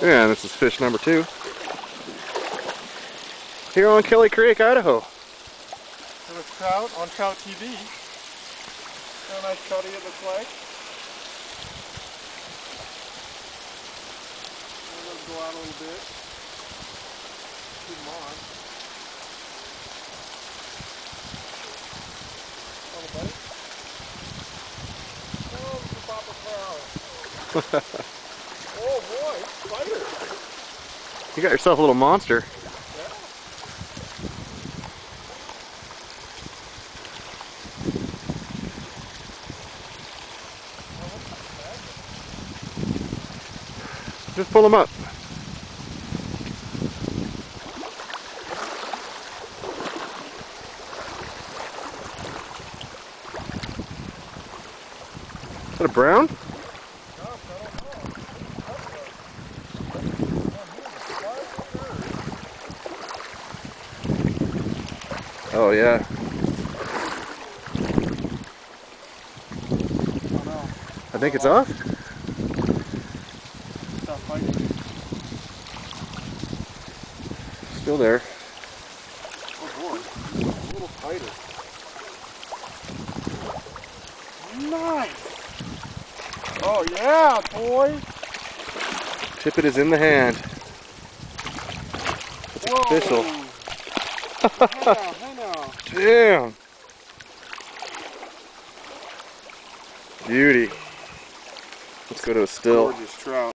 Yeah, and this is fish number 2. Here on Kelly Creek, Idaho. There was trout on Trout TV. Got a nice trouty, it looks like. Let's go out a little bit. Keep them on. Oh, buddy. Oh, it's a papa trout. Oh boy, spider. You got yourself a little monster. Yeah. Just pull them up. Is that a brown? Gosh, I don't know. Oh yeah. Oh no. I think it's off. Stop fighting. Still there. Oh boy, a little tighter. Nice. Oh yeah, boy. Tippet is in the hand. It's official. Hey now. Damn. Beauty. Let's go to a still. Gorgeous trout.